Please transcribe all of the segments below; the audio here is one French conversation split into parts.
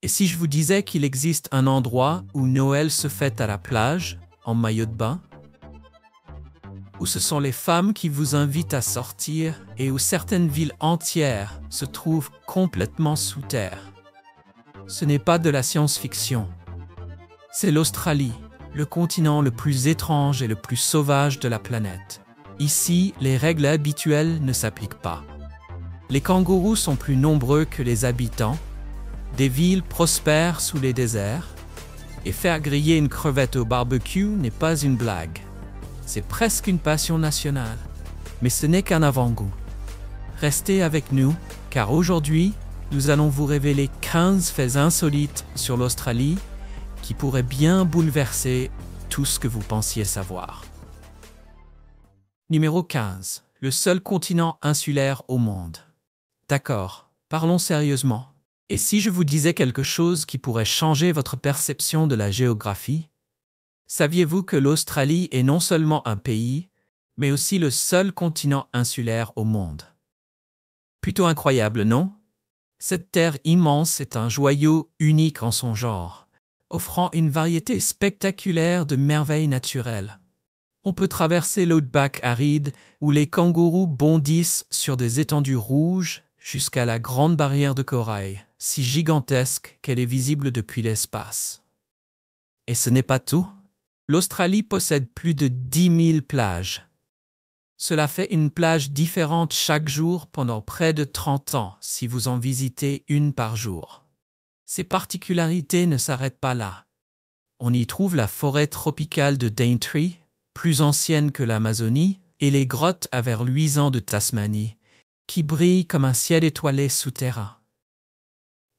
Et si je vous disais qu'il existe un endroit où Noël se fête à la plage, en maillot de bain? Où ce sont les femmes qui vous invitent à sortir et où certaines villes entières se trouvent complètement sous terre? Ce n'est pas de la science-fiction. C'est l'Australie, le continent le plus étrange et le plus sauvage de la planète. Ici, les règles habituelles ne s'appliquent pas. Les kangourous sont plus nombreux que les habitants, des villes prospèrent sous les déserts, et faire griller une crevette au barbecue n'est pas une blague. C'est presque une passion nationale. Mais ce n'est qu'un avant-goût. Restez avec nous, car aujourd'hui, nous allons vous révéler 15 faits insolites sur l'Australie qui pourraient bien bouleverser tout ce que vous pensiez savoir. Numéro 15. Le seul continent insulaire au monde. D'accord, parlons sérieusement. Et si je vous disais quelque chose qui pourrait changer votre perception de la géographie? Saviez-vous que l'Australie est non seulement un pays, mais aussi le seul continent insulaire au monde? Plutôt incroyable, non? Cette terre immense est un joyau unique en son genre, offrant une variété spectaculaire de merveilles naturelles. On peut traverser l'outback aride où les kangourous bondissent sur des étendues rouges jusqu'à la grande barrière de corail, si gigantesque qu'elle est visible depuis l'espace. Et ce n'est pas tout. L'Australie possède plus de 10 000 plages. Cela fait une plage différente chaque jour pendant près de 30 ans si vous en visitez une par jour. Ces particularités ne s'arrêtent pas là. On y trouve la forêt tropicale de Daintree, plus ancienne que l'Amazonie, et les grottes à verre luisant de Tasmanie, qui brillent comme un ciel étoilé souterrain.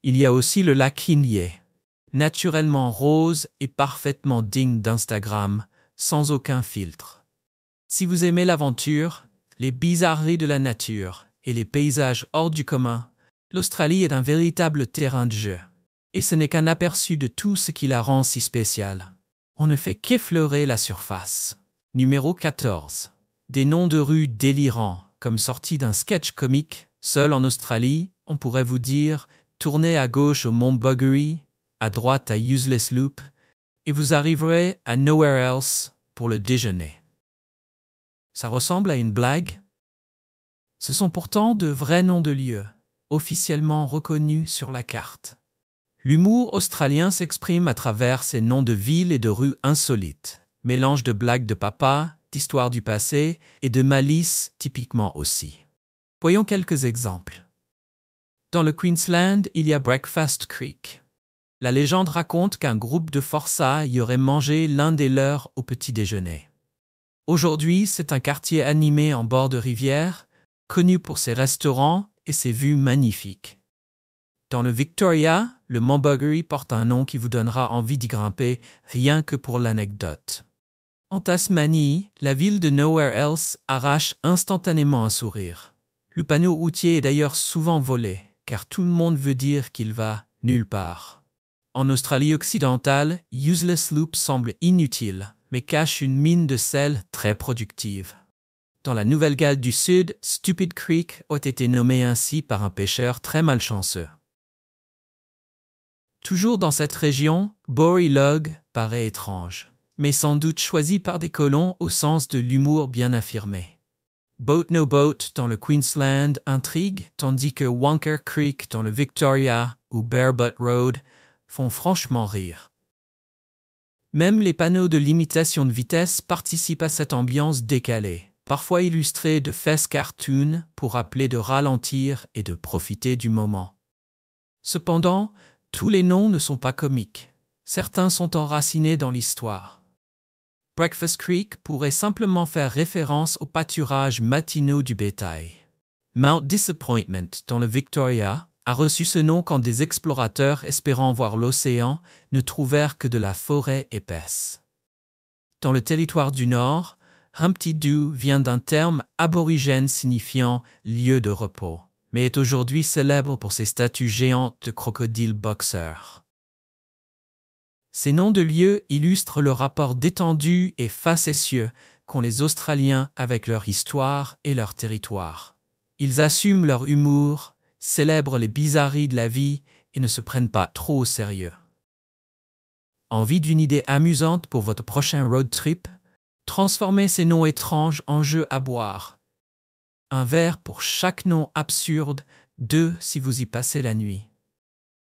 Il y a aussi le lac Kinley, naturellement rose et parfaitement digne d'Instagram, sans aucun filtre. Si vous aimez l'aventure, les bizarreries de la nature et les paysages hors du commun, l'Australie est un véritable terrain de jeu. Et ce n'est qu'un aperçu de tout ce qui la rend si spéciale. On ne fait qu'effleurer la surface. Numéro 14. Des noms de rues délirants, comme sortis d'un sketch comique. Seul en Australie, on pourrait vous dire « Tournez à gauche au Mont Buggery », à droite à Useless Loop, et vous arriverez à Nowhere Else pour le déjeuner. Ça ressemble à une blague? Ce sont pourtant de vrais noms de lieux, officiellement reconnus sur la carte. L'humour australien s'exprime à travers ces noms de villes et de rues insolites, mélange de blagues de papa, d'histoires du passé et de malice typiquement aussi. Voyons quelques exemples. Dans le Queensland, il y a Breakfast Creek. La légende raconte qu'un groupe de forçats y aurait mangé l'un des leurs au petit déjeuner. Aujourd'hui, c'est un quartier animé en bord de rivière, connu pour ses restaurants et ses vues magnifiques. Dans le Victoria, le Mont Buggery porte un nom qui vous donnera envie d'y grimper, rien que pour l'anecdote. En Tasmanie, la ville de Nowhere Else arrache instantanément un sourire. Le panneau routier est d'ailleurs souvent volé, car tout le monde veut dire qu'il va nulle part. En Australie occidentale, Useless Loop semble inutile, mais cache une mine de sel très productive. Dans la Nouvelle-Galles du Sud, Stupid Creek a été nommé ainsi par un pêcheur très malchanceux. Toujours dans cette région, Bory Log paraît étrange, mais sans doute choisi par des colons au sens de l'humour bien affirmé. Boat No Boat dans le Queensland intrigue, tandis que Wonker Creek dans le Victoria ou Barebutt Road font franchement rire. Même les panneaux de limitation de vitesse participent à cette ambiance décalée, parfois illustrés de faces cartoon pour rappeler de ralentir et de profiter du moment. Cependant, tous les noms ne sont pas comiques. Certains sont enracinés dans l'histoire. Breakfast Creek pourrait simplement faire référence au pâturage matinaux du bétail. Mount Disappointment dans le Victoria a reçu ce nom quand des explorateurs espérant voir l'océan ne trouvèrent que de la forêt épaisse. Dans le territoire du Nord, Humpty Doo vient d'un terme aborigène signifiant « lieu de repos », mais est aujourd'hui célèbre pour ses statues géantes de crocodiles boxeurs. Ces noms de lieux illustrent le rapport détendu et facétieux qu'ont les Australiens avec leur histoire et leur territoire. Ils assument leur humour, célèbrent les bizarreries de la vie et ne se prennent pas trop au sérieux. Envie d'une idée amusante pour votre prochain road trip? Transformez ces noms étranges en jeux à boire. Un verre pour chaque nom absurde, 2 si vous y passez la nuit.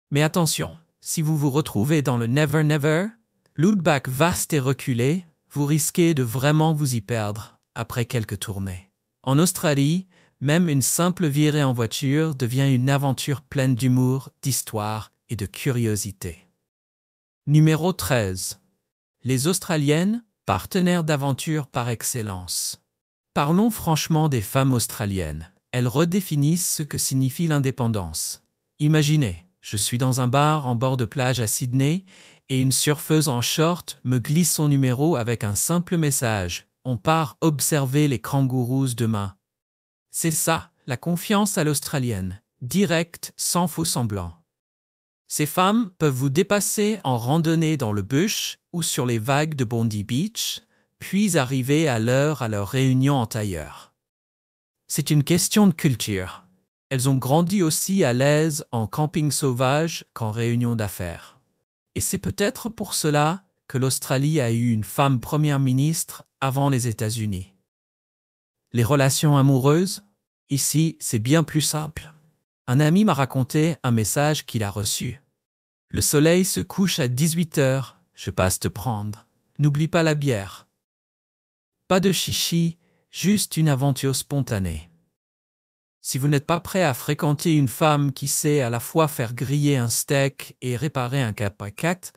Mais attention, si vous vous retrouvez dans le Never Never, l'outback vaste et reculé, vous risquez de vraiment vous y perdre après quelques tournées. En Australie, même une simple virée en voiture devient une aventure pleine d'humour, d'histoire et de curiosité. Numéro 13. Les Australiennes, partenaires d'aventure par excellence. Parlons franchement des femmes australiennes. Elles redéfinissent ce que signifie l'indépendance. Imaginez, je suis dans un bar en bord de plage à Sydney et une surfeuse en short me glisse son numéro avec un simple message. On part observer les kangourous demain. C'est ça, la confiance à l'australienne. Directe, sans faux semblant. Ces femmes peuvent vous dépasser en randonnée dans le bush ou sur les vagues de Bondi Beach, puis arriver à l'heure à leur réunion en tailleur. C'est une question de culture. Elles ont grandi aussi à l'aise en camping sauvage qu'en réunion d'affaires. Et c'est peut-être pour cela que l'Australie a eu une femme première ministre avant les États-Unis. Les relations amoureuses? Ici, c'est bien plus simple. Un ami m'a raconté un message qu'il a reçu. Le soleil se couche à 18h, je passe te prendre. N'oublie pas la bière. Pas de chichi, juste une aventure spontanée. Si vous n'êtes pas prêt à fréquenter une femme qui sait à la fois faire griller un steak et réparer un 4x4,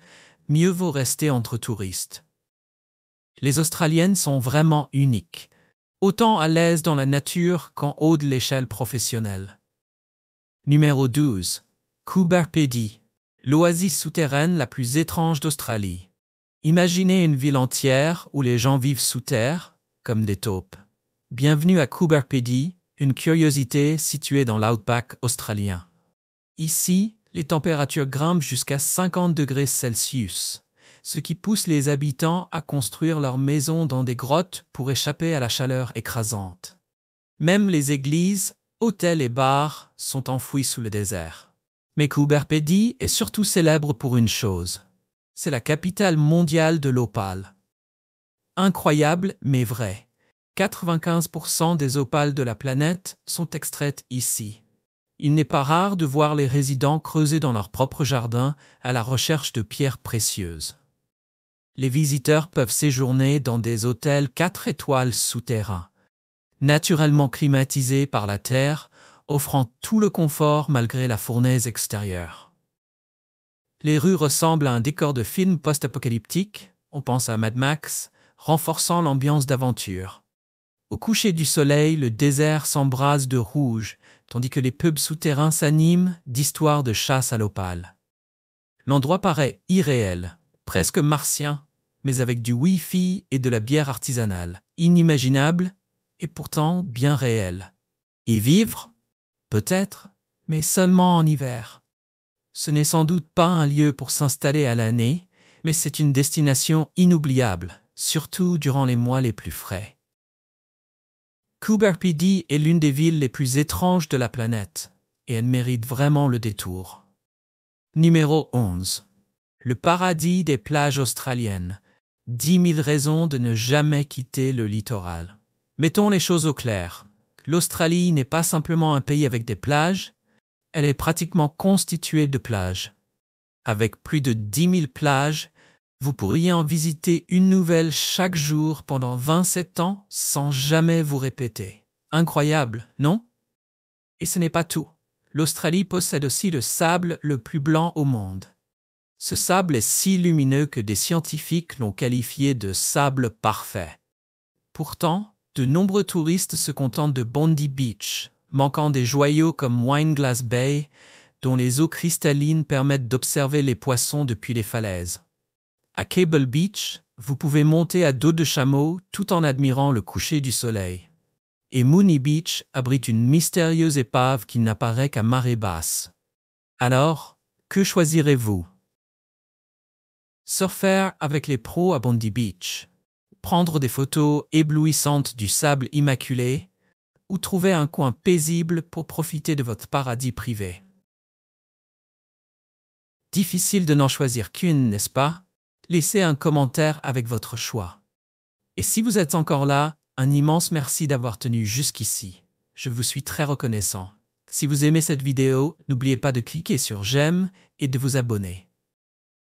mieux vaut rester entre touristes. Les Australiennes sont vraiment uniques, autant à l'aise dans la nature qu'en haut de l'échelle professionnelle. Numéro 12. Coober Pedy, l'oasis souterraine la plus étrange d'Australie. Imaginez une ville entière où les gens vivent sous terre, comme des taupes. Bienvenue à Coober Pedy, une curiosité située dans l'outback australien. Ici, les températures grimpent jusqu'à 50 degrés Celsius, ce qui pousse les habitants à construire leurs maisons dans des grottes pour échapper à la chaleur écrasante. Même les églises, hôtels et bars sont enfouis sous le désert. Mais Coober Pedy est surtout célèbre pour une chose. C'est la capitale mondiale de l'opale. Incroyable mais vrai. 95% des opales de la planète sont extraites ici. Il n'est pas rare de voir les résidents creuser dans leur propre jardin à la recherche de pierres précieuses. Les visiteurs peuvent séjourner dans des hôtels 4 étoiles souterrains, naturellement climatisés par la terre, offrant tout le confort malgré la fournaise extérieure. Les rues ressemblent à un décor de film post-apocalyptique, on pense à Mad Max, renforçant l'ambiance d'aventure. Au coucher du soleil, le désert s'embrase de rouge, tandis que les pubs souterrains s'animent d'histoires de chasse à l'opale. L'endroit paraît irréel, presque martien, mais avec du Wi-Fi et de la bière artisanale, inimaginable et pourtant bien réel. Y vivre? Peut-être, mais seulement en hiver. Ce n'est sans doute pas un lieu pour s'installer à l'année, mais c'est une destination inoubliable, surtout durant les mois les plus frais. Coober Pedy est l'une des villes les plus étranges de la planète, et elle mérite vraiment le détour. Numéro 11. Le paradis des plages australiennes. 10 000 raisons de ne jamais quitter le littoral. Mettons les choses au clair. L'Australie n'est pas simplement un pays avec des plages, elle est pratiquement constituée de plages. Avec plus de 10 000 plages, vous pourriez en visiter une nouvelle chaque jour pendant 27 ans sans jamais vous répéter. Incroyable, non? Et ce n'est pas tout. L'Australie possède aussi le sable le plus blanc au monde. Ce sable est si lumineux que des scientifiques l'ont qualifié de sable parfait. Pourtant, de nombreux touristes se contentent de Bondi Beach, manquant des joyaux comme Wineglass Bay, dont les eaux cristallines permettent d'observer les poissons depuis les falaises. À Cable Beach, vous pouvez monter à dos de chameau tout en admirant le coucher du soleil. Et Moonee Beach abrite une mystérieuse épave qui n'apparaît qu'à marée basse. Alors, que choisirez-vous? Surfer avec les pros à Bondi Beach, prendre des photos éblouissantes du sable immaculé, ou trouver un coin paisible pour profiter de votre paradis privé. Difficile de n'en choisir qu'une, n'est-ce pas? Laissez un commentaire avec votre choix. Et si vous êtes encore là, un immense merci d'avoir tenu jusqu'ici. Je vous suis très reconnaissant. Si vous aimez cette vidéo, n'oubliez pas de cliquer sur j'aime et de vous abonner.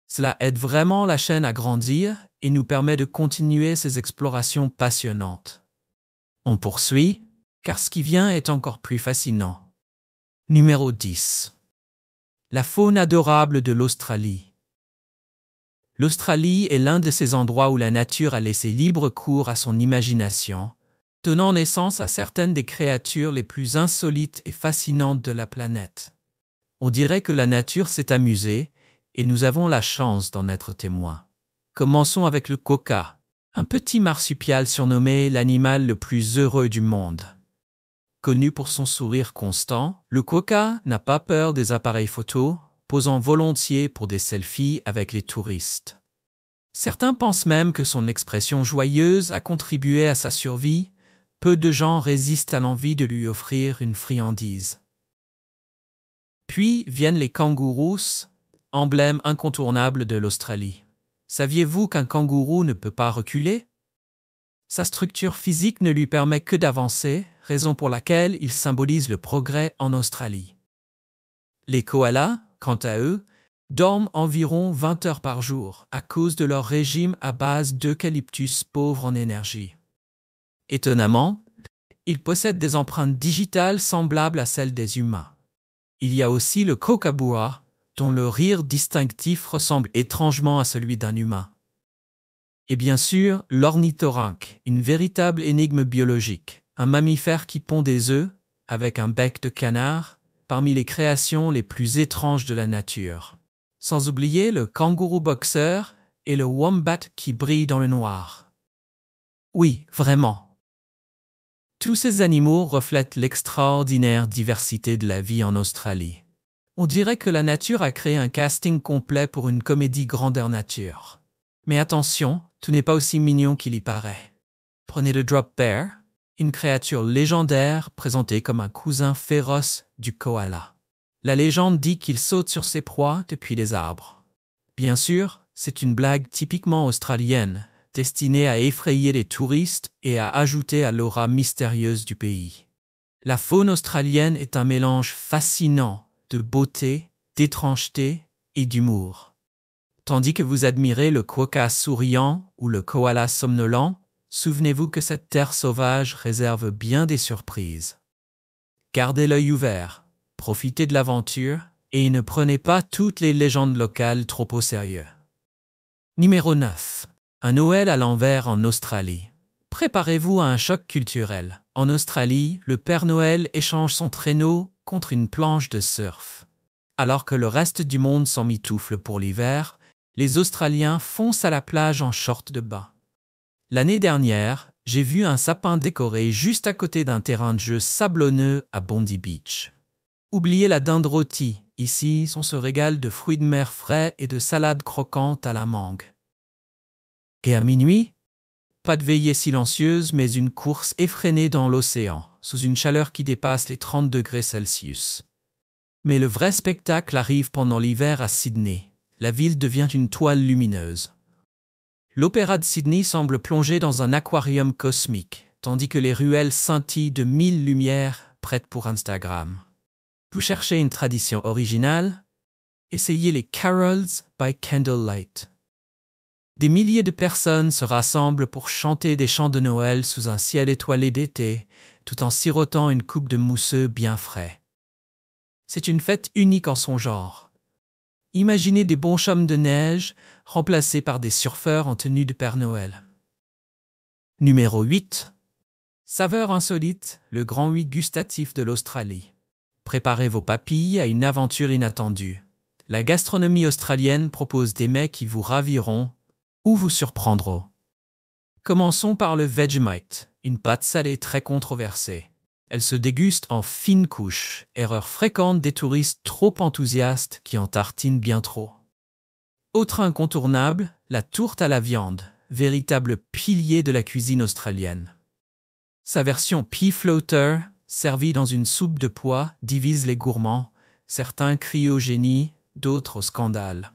Cela aide vraiment la chaîne à grandir et nous permet de continuer ces explorations passionnantes. On poursuit, car ce qui vient est encore plus fascinant. Numéro 10. La faune adorable de l'Australie. L'Australie est l'un de ces endroits où la nature a laissé libre cours à son imagination, donnant naissance à certaines des créatures les plus insolites et fascinantes de la planète. On dirait que la nature s'est amusée, et nous avons la chance d'en être témoins. Commençons avec le quokka, un petit marsupial surnommé l'animal le plus heureux du monde. Connu pour son sourire constant, le quokka n'a pas peur des appareils photo, posant volontiers pour des selfies avec les touristes. Certains pensent même que son expression joyeuse a contribué à sa survie. Peu de gens résistent à l'envie de lui offrir une friandise. Puis viennent les kangourous, emblème incontournable de l'Australie. Saviez-vous qu'un kangourou ne peut pas reculer? Sa structure physique ne lui permet que d'avancer, raison pour laquelle il symbolise le progrès en Australie. Les koalas, quant à eux, dorment environ 20 heures par jour à cause de leur régime à base d'eucalyptus pauvre en énergie. Étonnamment, ils possèdent des empreintes digitales semblables à celles des humains. Il y a aussi le kookaburra, dont le rire distinctif ressemble étrangement à celui d'un humain. Et bien sûr, l'ornithorynque, une véritable énigme biologique, un mammifère qui pond des œufs, avec un bec de canard, parmi les créations les plus étranges de la nature. Sans oublier le kangourou boxeur et le wombat qui brille dans le noir. Oui, vraiment. Tous ces animaux reflètent l'extraordinaire diversité de la vie en Australie. On dirait que la nature a créé un casting complet pour une comédie grandeur nature. Mais attention, tout n'est pas aussi mignon qu'il y paraît. Prenez le drop bear, une créature légendaire présentée comme un cousin féroce du koala. La légende dit qu'il saute sur ses proies depuis les arbres. Bien sûr, c'est une blague typiquement australienne, destinée à effrayer les touristes et à ajouter à l'aura mystérieuse du pays. La faune australienne est un mélange fascinant de beauté, d'étrangeté et d'humour. Tandis que vous admirez le quokka souriant ou le koala somnolent, souvenez-vous que cette terre sauvage réserve bien des surprises. Gardez l'œil ouvert, profitez de l'aventure et ne prenez pas toutes les légendes locales trop au sérieux. Numéro 9. Un Noël à l'envers en Australie. Préparez-vous à un choc culturel. En Australie, le Père Noël échange son traîneau contre une planche de surf. Alors que le reste du monde s'emmitoufle pour l'hiver, les Australiens foncent à la plage en short de bain. L'année dernière, j'ai vu un sapin décoré juste à côté d'un terrain de jeu sablonneux à Bondi Beach. Oubliez la dinde rôtie, ici on se régale de fruits de mer frais et de salades croquantes à la mangue. Et à minuit, pas de veillée silencieuse mais une course effrénée dans l'océan, sous une chaleur qui dépasse les 30 degrés Celsius. Mais le vrai spectacle arrive pendant l'hiver à Sydney. La ville devient une toile lumineuse. L'Opéra de Sydney semble plonger dans un aquarium cosmique, tandis que les ruelles scintillent de 1000 lumières prêtes pour Instagram. Vous cherchez une tradition originale? Essayez les Carols by Candlelight. Des milliers de personnes se rassemblent pour chanter des chants de Noël sous un ciel étoilé d'été, tout en sirotant une coupe de mousseux bien frais. C'est une fête unique en son genre. Imaginez des bonshommes de neige remplacés par des surfeurs en tenue de Père Noël. Numéro 8. Saveur insolite, le grand 8 gustatif de l'Australie. Préparez vos papilles à une aventure inattendue. La gastronomie australienne propose des mets qui vous raviront ou vous surprendront. Commençons par le Vegemite, une pâte salée très controversée. Elle se déguste en fines couches, erreur fréquente des touristes trop enthousiastes qui en tartinent bien trop. Autre incontournable, la tourte à la viande, véritable pilier de la cuisine australienne. Sa version pea floater, servie dans une soupe de pois, divise les gourmands, certains crient au génie, d'autres au scandale.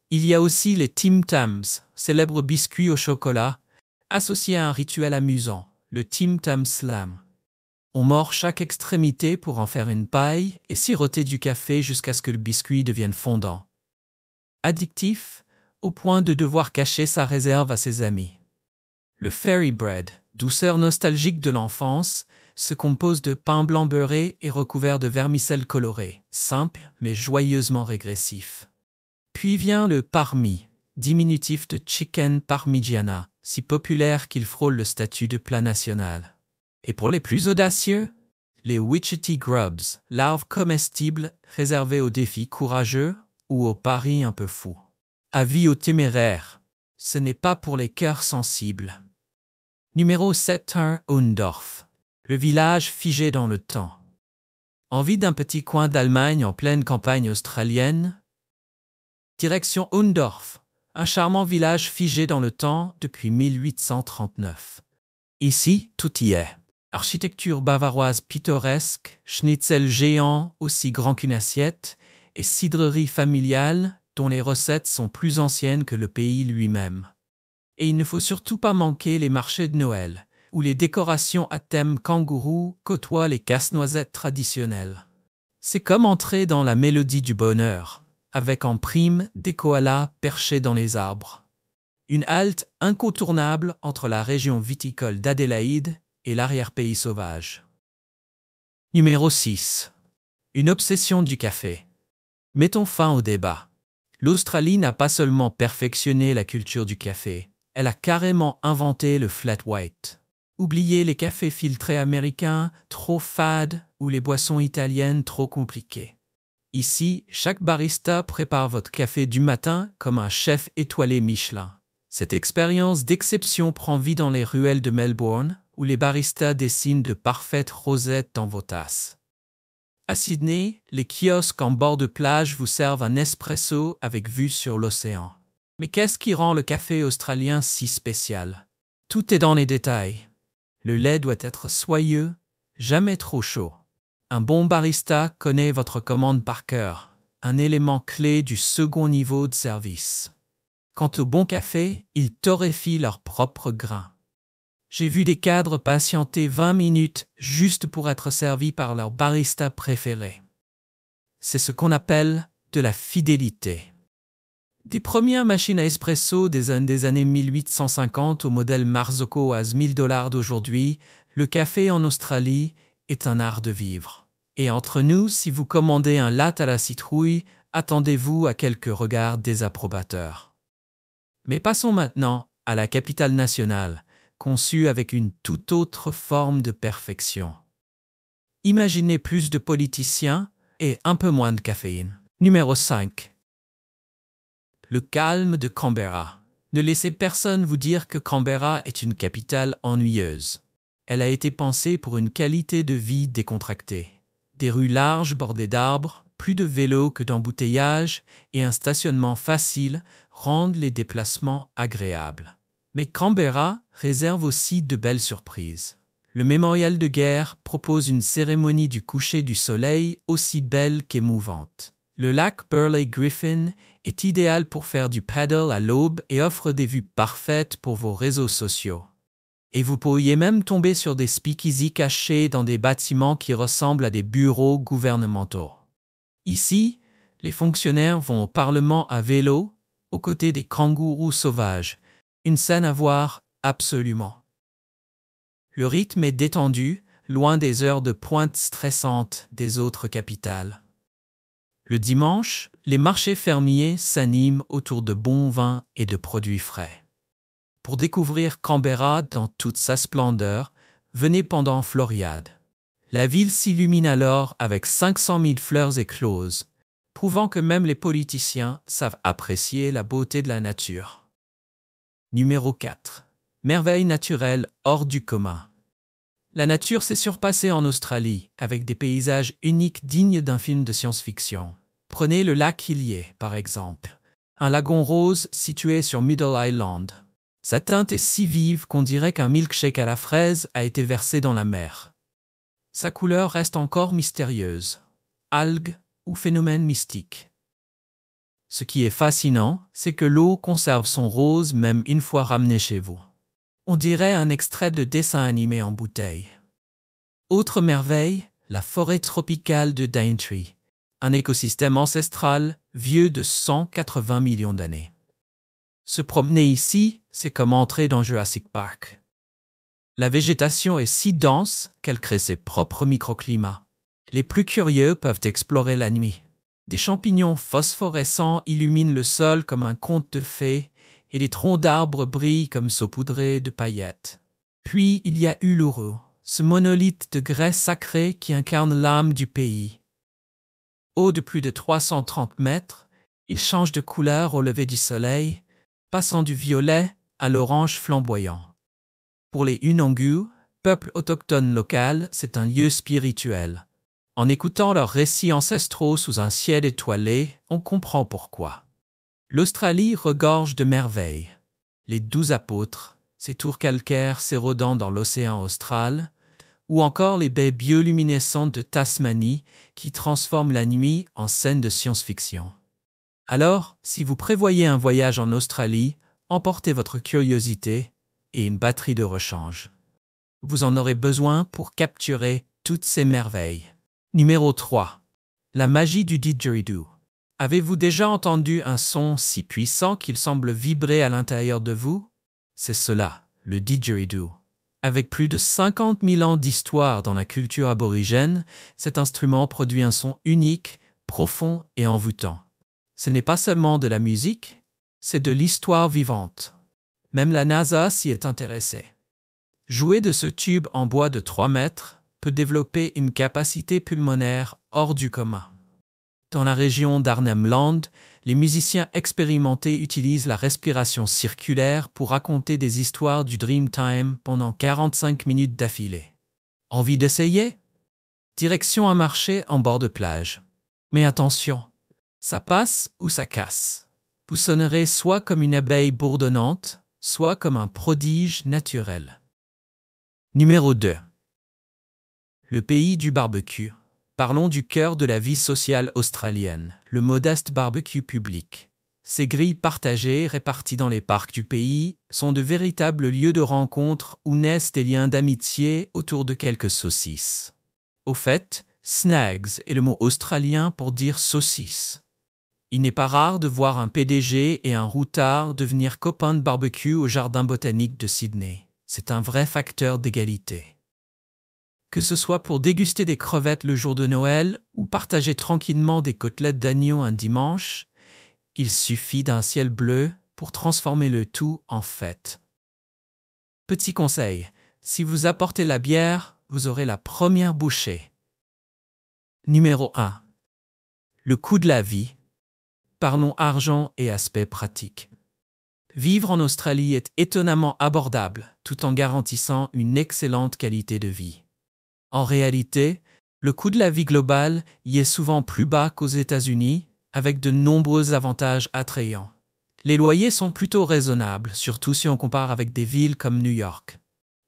Il y a aussi les Tim Tams, célèbres biscuits au chocolat, associés à un rituel amusant, le Tim Tam Slam. On mord chaque extrémité pour en faire une paille et siroter du café jusqu'à ce que le biscuit devienne fondant. Addictif, au point de devoir cacher sa réserve à ses amis. Le Fairy Bread, douceur nostalgique de l'enfance, se compose de pain blanc beurré et recouvert de vermicelle colorée, simple mais joyeusement régressif. Puis vient le Parmi, diminutif de Chicken Parmigiana, si populaire qu'il frôle le statut de plat national. Et pour les plus audacieux, les Witchetty Grubs, larves comestibles réservées aux défis courageux ou aux paris un peu fous. Avis aux téméraires, ce n'est pas pour les cœurs sensibles. Numéro 7. Hundorf, le village figé dans le temps. Envie d'un petit coin d'Allemagne en pleine campagne australienne? Direction Hundorf, un charmant village figé dans le temps depuis 1839. Ici, tout y est. Architecture bavaroise pittoresque, schnitzel géant aussi grand qu'une assiette, et cidrerie familiale dont les recettes sont plus anciennes que le pays lui-même. Et il ne faut surtout pas manquer les marchés de Noël, où les décorations à thème kangourou côtoient les casse-noisettes traditionnelles. C'est comme entrer dans la mélodie du bonheur, avec en prime des koalas perchés dans les arbres. Une halte incontournable entre la région viticole d'Adélaïde et l'arrière-pays sauvage. Numéro 6. Une obsession du café. Mettons fin au débat. L'Australie n'a pas seulement perfectionné la culture du café, elle a carrément inventé le flat white. Oubliez les cafés filtrés américains trop fades ou les boissons italiennes trop compliquées. Ici, chaque barista prépare votre café du matin comme un chef étoilé Michelin. Cette expérience d'exception prend vie dans les ruelles de Melbourne, où les baristas dessinent de parfaites rosettes dans vos tasses. À Sydney, les kiosques en bord de plage vous servent un espresso avec vue sur l'océan. Mais qu'est-ce qui rend le café australien si spécial? Tout est dans les détails. Le lait doit être soyeux, jamais trop chaud. Un bon barista connaît votre commande par cœur, un élément clé du second niveau de service. Quant au bon café, ils torréfient leur propre grain. J'ai vu des cadres patienter 20 minutes juste pour être servis par leur barista préféré. C'est ce qu'on appelle de la fidélité. Des premières machines à espresso des années 1850 au modèle Marzocco à $1000 d'aujourd'hui, le café en Australie est un art de vivre. Et entre nous, si vous commandez un latte à la citrouille, attendez-vous à quelques regards désapprobateurs. Mais passons maintenant à la capitale nationale, conçue avec une toute autre forme de perfection. Imaginez plus de politiciens et un peu moins de caféine. Numéro 5. Le calme de Canberra. Ne laissez personne vous dire que Canberra est une capitale ennuyeuse. Elle a été pensée pour une qualité de vie décontractée. Des rues larges bordées d'arbres, plus de vélos que d'embouteillages et un stationnement facile rendent les déplacements agréables. Mais Canberra réserve aussi de belles surprises. Le mémorial de guerre propose une cérémonie du coucher du soleil aussi belle qu'émouvante. Le lac Burley Griffin est idéal pour faire du paddle à l'aube et offre des vues parfaites pour vos réseaux sociaux. Et vous pourriez même tomber sur des speakeasy cachés dans des bâtiments qui ressemblent à des bureaux gouvernementaux. Ici, les fonctionnaires vont au Parlement à vélo, aux côtés des kangourous sauvages. Une scène à voir, absolument. Le rythme est détendu, loin des heures de pointe stressantes des autres capitales. Le dimanche, les marchés fermiers s'animent autour de bons vins et de produits frais. Pour découvrir Canberra dans toute sa splendeur, venez pendant Floriade. La ville s'illumine alors avec 500 000 fleurs écloses, prouvant que même les politiciens savent apprécier la beauté de la nature. Numéro 4. Merveille naturelle hors du commun. La nature s'est surpassée en Australie, avec des paysages uniques dignes d'un film de science-fiction. Prenez le lac Hillier, par exemple. Un lagon rose situé sur Middle Island. Sa teinte est si vive qu'on dirait qu'un milkshake à la fraise a été versé dans la mer. Sa couleur reste encore mystérieuse. Algues ou phénomène mystique. Ce qui est fascinant, c'est que l'eau conserve son rose même une fois ramenée chez vous. On dirait un extrait de dessin animé en bouteille. Autre merveille, la forêt tropicale de Daintree, un écosystème ancestral vieux de 180 millions d'années. Se promener ici, c'est comme entrer dans Jurassic Park. La végétation est si dense qu'elle crée ses propres microclimats. Les plus curieux peuvent explorer la nuit. Des champignons phosphorescents illuminent le sol comme un conte de fées et les troncs d'arbres brillent comme saupoudrés de paillettes. Puis il y a Uluru, ce monolithe de grès sacré qui incarne l'âme du pays. Haut de plus de 330 mètres, il change de couleur au lever du soleil, passant du violet à l'orange flamboyant. Pour les Unangu, peuple autochtone local, c'est un lieu spirituel. En écoutant leurs récits ancestraux sous un ciel étoilé, on comprend pourquoi. L'Australie regorge de merveilles. Les 12 apôtres, ces tours calcaires s'érodant dans l'océan austral, ou encore les baies bioluminescentes de Tasmanie qui transforment la nuit en scène de science-fiction. Alors, si vous prévoyez un voyage en Australie, emportez votre curiosité et une batterie de rechange. Vous en aurez besoin pour capturer toutes ces merveilles. Numéro 3. La magie du didgeridoo. Avez-vous déjà entendu un son si puissant qu'il semble vibrer à l'intérieur de vous? C'est cela, le didgeridoo. Avec plus de 50 000 ans d'histoire dans la culture aborigène, cet instrument produit un son unique, profond et envoûtant. Ce n'est pas seulement de la musique, c'est de l'histoire vivante. Même la NASA s'y est intéressée. Jouer de ce tube en bois de 3 mètres peut développer une capacité pulmonaire hors du commun. Dans la région d'Arnhem Land, les musiciens expérimentés utilisent la respiration circulaire pour raconter des histoires du Dreamtime pendant 45 minutes d'affilée. Envie d'essayer? Direction un marché en bord de plage. Mais attention, ça passe ou ça casse. Vous sonnerez soit comme une abeille bourdonnante, soit comme un prodige naturel. Numéro 2. Le pays du barbecue. Parlons du cœur de la vie sociale australienne, le modeste barbecue public. Ces grilles partagées, réparties dans les parcs du pays, sont de véritables lieux de rencontre où naissent des liens d'amitié autour de quelques saucisses. Au fait, snags est le mot australien pour dire saucisse. Il n'est pas rare de voir un PDG et un routard devenir copains de barbecue au jardin botanique de Sydney. C'est un vrai facteur d'égalité. Que ce soit pour déguster des crevettes le jour de Noël ou partager tranquillement des côtelettes d'agneau un dimanche, il suffit d'un ciel bleu pour transformer le tout en fête. Petit conseil, si vous apportez la bière, vous aurez la première bouchée. Numéro 1. Le coût de la vie. Parlons argent et aspect pratique. Vivre en Australie est étonnamment abordable, tout en garantissant une excellente qualité de vie. En réalité, le coût de la vie global y est souvent plus bas qu'aux États-Unis, avec de nombreux avantages attrayants. Les loyers sont plutôt raisonnables, surtout si on compare avec des villes comme New York.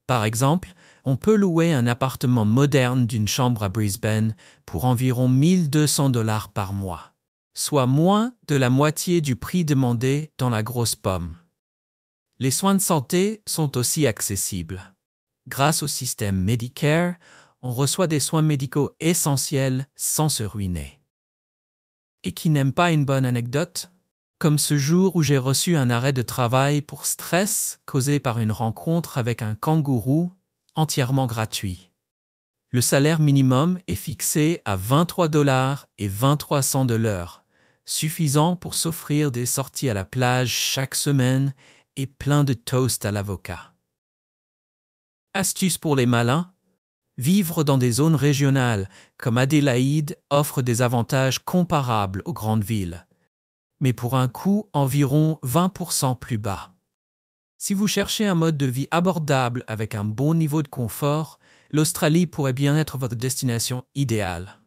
Par exemple, on peut louer un appartement moderne d'une chambre à Brisbane pour environ 1 200 $ par mois, soit moins de la moitié du prix demandé dans la grosse pomme. Les soins de santé sont aussi accessibles. Grâce au système Medicare, on reçoit des soins médicaux essentiels sans se ruiner. Et qui n'aime pas une bonne anecdote? Comme ce jour où j'ai reçu un arrêt de travail pour stress causé par une rencontre avec un kangourou entièrement gratuit. Le salaire minimum est fixé à 23 $ et 23 cents de l'heure, suffisant pour s'offrir des sorties à la plage chaque semaine et plein de toast à l'avocat. Astuce pour les malins? Vivre dans des zones régionales comme Adélaïde offre des avantages comparables aux grandes villes, mais pour un coût environ 20% plus bas. Si vous cherchez un mode de vie abordable avec un bon niveau de confort, l'Australie pourrait bien être votre destination idéale.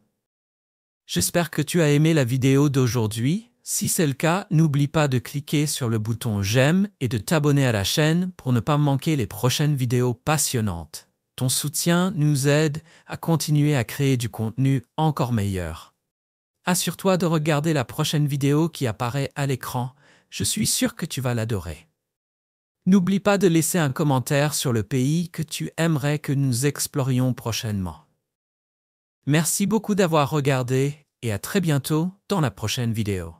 J'espère que tu as aimé la vidéo d'aujourd'hui. Si c'est le cas, n'oublie pas de cliquer sur le bouton j'aime et de t'abonner à la chaîne pour ne pas manquer les prochaines vidéos passionnantes. Ton soutien nous aide à continuer à créer du contenu encore meilleur. Assure-toi de regarder la prochaine vidéo qui apparaît à l'écran, je suis sûr que tu vas l'adorer. N'oublie pas de laisser un commentaire sur le pays que tu aimerais que nous explorions prochainement. Merci beaucoup d'avoir regardé et à très bientôt dans la prochaine vidéo.